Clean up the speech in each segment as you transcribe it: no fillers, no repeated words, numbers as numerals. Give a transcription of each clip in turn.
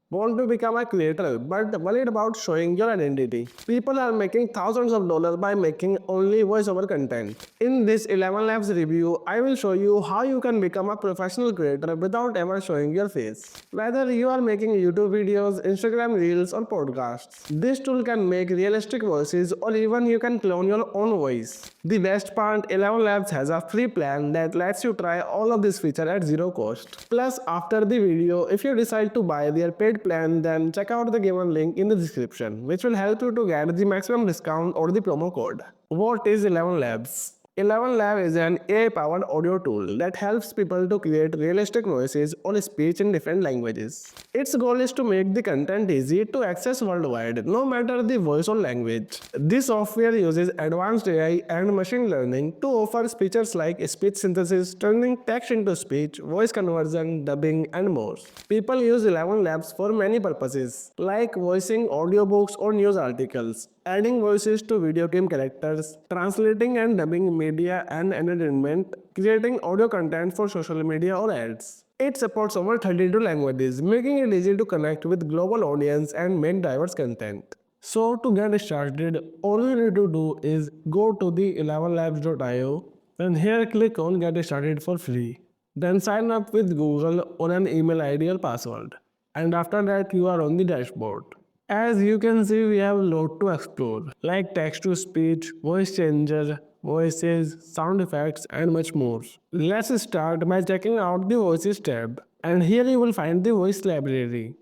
Want to become a creator but worried about showing your identity? People are making thousands of dollars by making only voiceover content. In this 11 Labs review, I will show you how you can become a professional creator without ever showing your face. Whether you are making YouTube videos, Instagram reels or podcasts, this tool can make realistic voices or even you can clone your own voice. The best part, 11 Labs has a free plan that lets you try all of this feature at zero cost. Plus, after the video, if you decide to buy their paid plan, then check out the given link in the description, which will help you to get the maximum discount or the promo code. What is 11 Labs? 11Lab is an AI-powered audio tool that helps people to create realistic voices or speech in different languages. Its goal is to make the content easy to access worldwide, no matter the voice or language. This software uses advanced AI and machine learning to offer features like speech synthesis, turning text into speech, voice conversion, dubbing, and more. People use 11Labs for many purposes, like voicing audiobooks or news articles, adding voices to video game characters, translating and dubbing media and entertainment, creating audio content for social media or ads. It supports over 32 languages, making it easy to connect with global audience and make diverse content. So to get started, all you need to do is go to the 11labs.io and here click on get started for free. Then sign up with Google on an email ID or password. And after that you are on the dashboard. As you can see, we have a lot to explore, like text to speech, voice changer, voices, sound effects, and much more. Let's start by checking out the Voices tab. And here you will find the voice library.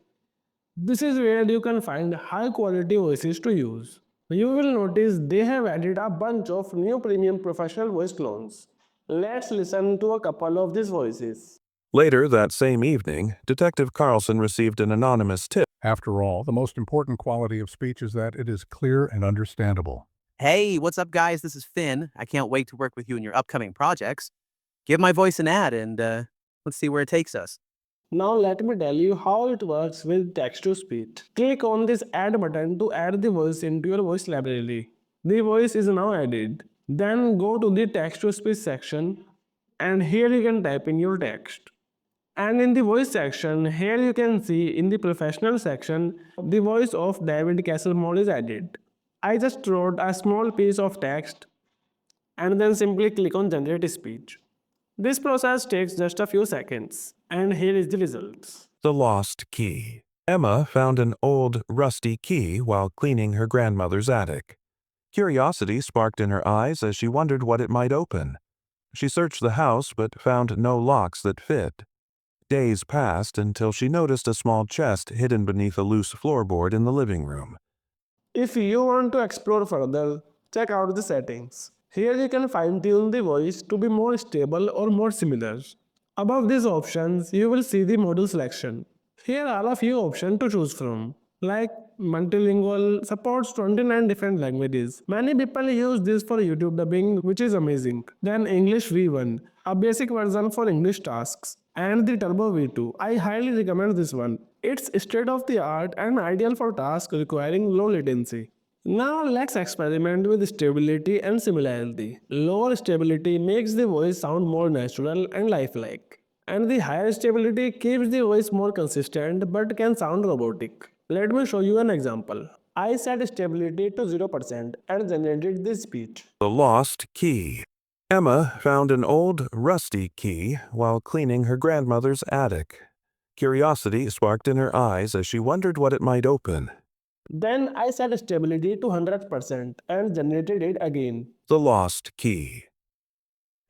This is where you can find high quality voices to use. You will notice they have added a bunch of new premium professional voice clones. Let's listen to a couple of these voices. Later that same evening, Detective Carlson received an anonymous tip. After all, the most important quality of speech is that it is clear and understandable. Hey, what's up, guys? This is Finn. I can't wait to work with you in your upcoming projects. Give my voice an ad and let's see where it takes us. Now let me tell you how it works with text to speech. Click on this add button to add the voice into your voice library. The voice is now added. Then go to the text to speech section and here you can type in your text. And in the voice section, here you can see in the professional section, the voice of David Castlemore is added. I just wrote a small piece of text and then simply click on generate speech. This process takes just a few seconds, and here is the results. The lost key. Emma found an old, rusty key while cleaning her grandmother's attic. Curiosity sparked in her eyes as she wondered what it might open. She searched the house but found no locks that fit. Days passed until she noticed a small chest hidden beneath a loose floorboard in the living room. If you want to explore further, check out the settings. Here you can fine-tune the voice to be more stable or more similar. Above these options, you will see the module selection. Here are a few options to choose from, like multilingual supports 29 different languages. Many people use this for YouTube dubbing, which is amazing. Then English V1, a basic version for English tasks. And the Turbo V2. I highly recommend this one. It's state of the art and ideal for tasks requiring low latency. Now let's experiment with stability and similarity. Lower stability makes the voice sound more natural and lifelike. And the higher stability keeps the voice more consistent but can sound robotic. Let me show you an example. I set stability to 0% and generated this speech. The lost key. Emma found an old, rusty key while cleaning her grandmother's attic. Curiosity sparked in her eyes as she wondered what it might open. Then I set stability to 100% and generated it again. The lost key.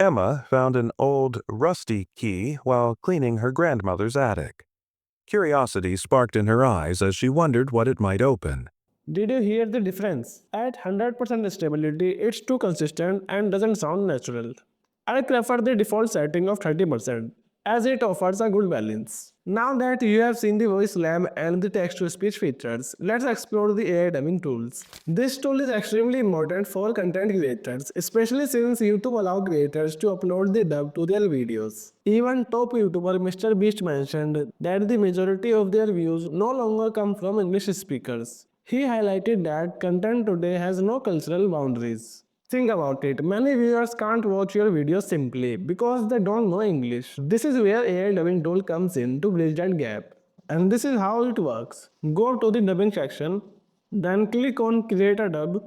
Emma found an old, rusty key while cleaning her grandmother's attic. Curiosity sparked in her eyes as she wondered what it might open. Did you hear the difference? At 100% stability, it's too consistent and doesn't sound natural. I prefer the default setting of 30% as it offers a good balance. Now that you have seen the voice lab and the text-to-speech features, let's explore the AI dubbing tools. This tool is extremely important for content creators, especially since YouTube allows creators to upload the dub to their videos. Even top YouTuber Mr. Beast mentioned that the majority of their views no longer come from English speakers. He highlighted that content today has no cultural boundaries. Think about it, many viewers can't watch your videos simply because they don't know English. This is where AI dubbing tool comes in to bridge that gap. And this is how it works. Go to the dubbing section, then click on create a dub.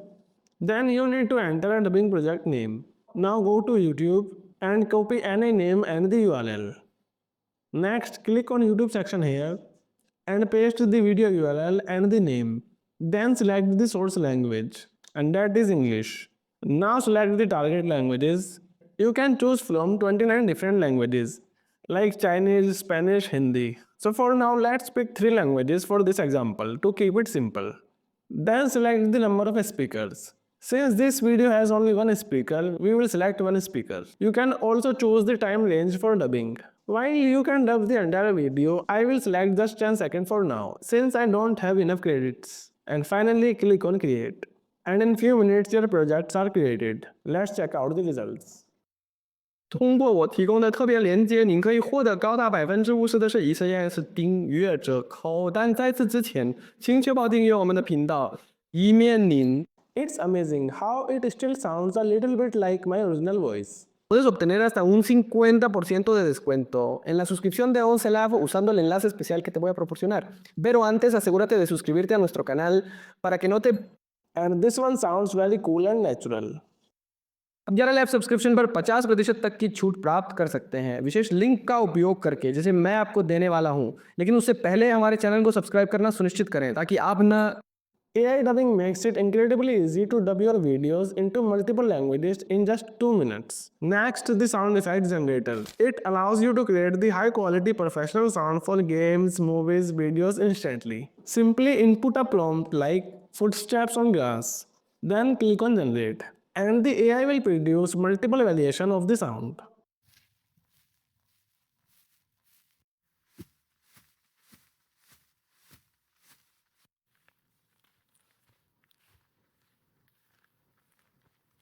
Then you need to enter a dubbing project name. Now go to YouTube and copy any name and the URL. Next, click on YouTube section here and paste the video URL and the name. Then select the source language, and that is English. Now select the target languages. You can choose from 29 different languages like Chinese, Spanish, Hindi. So for now, let's pick 3 languages for this example to keep it simple. Then select the number of speakers. Since this video has only one speaker, we will select one speaker. You can also choose the time range for dubbing. While you can dub the entire video, I will select just 10 seconds for now, since I don't have enough credits. And finally, click on create. And in few minutes, your projects are created. Let's check out the results. 通过我提供的特别链接，您可以获得高达50%的1次订阅折扣。但在此之前，请确保订阅我们的频道，以免您 It's amazing how it still sounds a little bit like my original voice. Puedes obtener hasta un 50% de descuento en la suscripción de ElevenLabs usando el enlace especial que te voy a proporcionar. Pero antes asegúrate de suscribirte a nuestro canal para que no te... And this one sounds very cool and natural. अब 11 subscription पर 50% तक की छूट प्राप्त कर सकते हैं विशेष link का उपयोग करके, जैसे मैं आपको देने वाला हूं। लेकिन उससे पहले हमारे चैनल को सब्सक्राइब करना सुनिश्चित करें ताकि आप ना AI dubbing makes it incredibly easy to dub your videos into multiple languages in just 2 minutes. Next, the sound effects generator. It allows you to create the high quality professional sound for games, movies, videos instantly. Simply input a prompt like footsteps on grass, then click on generate, and the AI will produce multiple variations of the sound.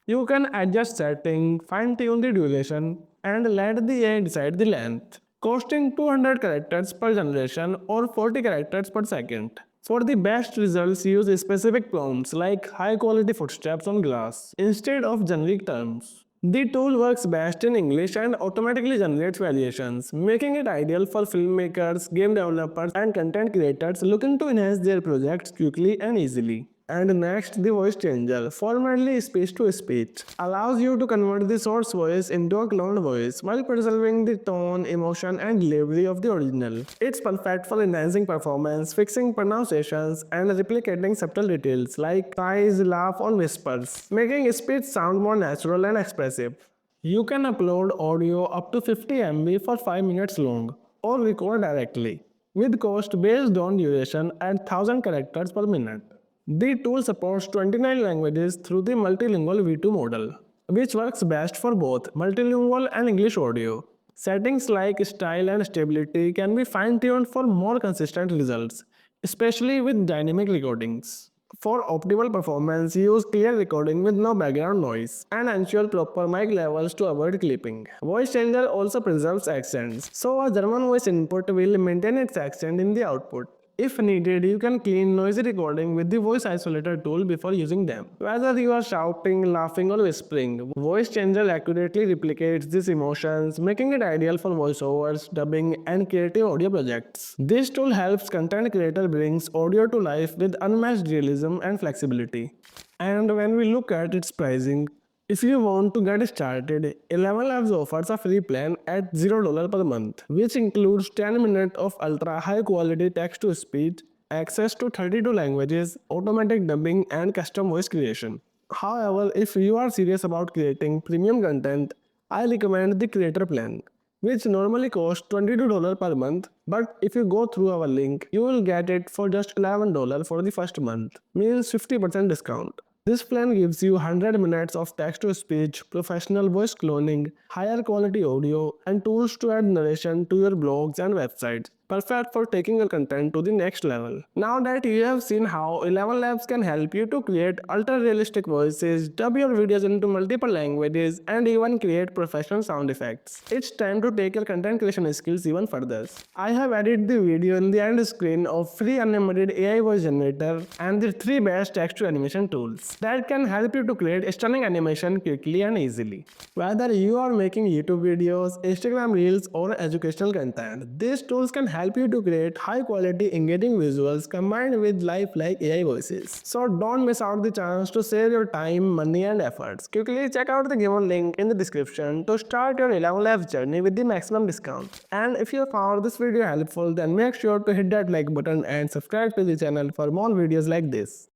You can adjust setting, fine-tune the duration, and let the AI decide the length, costing 200 characters per generation or 40 characters per second. For the best results, use specific prompts like high-quality footsteps on glass instead of generic terms. The tool works best in English and automatically generates variations, making it ideal for filmmakers, game developers, and content creators looking to enhance their projects quickly and easily. And next, the voice changer, formerly speech to speech, allows you to convert the source voice into a cloned voice while preserving the tone, emotion, and delivery of the original. It's perfect for enhancing performance, fixing pronunciations, and replicating subtle details like sighs, laugh, or whispers, making speech sound more natural and expressive. You can upload audio up to 50 MB for 5 minutes long, or record directly, with cost based on duration at 1000 characters per minute. The tool supports 29 languages through the multilingual V2 model, which works best for both multilingual and English audio. Settings like style and stability can be fine-tuned for more consistent results, especially with dynamic recordings. For optimal performance, use clear recording with no background noise and ensure proper mic levels to avoid clipping. Voice changer also preserves accents, so a German voice input will maintain its accent in the output. If needed, you can clean noisy recording with the voice isolator tool before using them. Whether you are shouting, laughing, or whispering, Voice Changer accurately replicates these emotions, making it ideal for voiceovers, dubbing, and creative audio projects. This tool helps content creator brings audio to life with unmatched realism and flexibility. And when we look at its pricing, if you want to get started, ElevenLabs offers a free plan at $0 per month, which includes 10 minutes of ultra high quality text to speech, access to 32 languages, automatic dubbing, and custom voice creation. However, if you are serious about creating premium content, I recommend the Creator Plan, which normally costs $22 per month, but if you go through our link, you will get it for just $11 for the first month, means 50% discount. This plan gives you 100 minutes of text-to-speech, professional voice cloning, higher quality audio, and tools to add narration to your blogs and websites. Perfect for taking your content to the next level. Now that you have seen how ElevenLabs can help you to create ultra-realistic voices, dub your videos into multiple languages, and even create professional sound effects, it's time to take your content creation skills even further. I have added the video in the end screen of free unlimited AI voice generator and the 3 best text-to-animation tools that can help you to create stunning animation quickly and easily. Whether you are making YouTube videos, Instagram Reels, or educational content, these tools can help you to create high-quality, engaging visuals combined with lifelike AI voices. So don't miss out the chance to save your time, money, and efforts. Quickly check out the given link in the description to start your ElevenLabs journey with the maximum discount. And if you found this video helpful, then make sure to hit that like button and subscribe to the channel for more videos like this.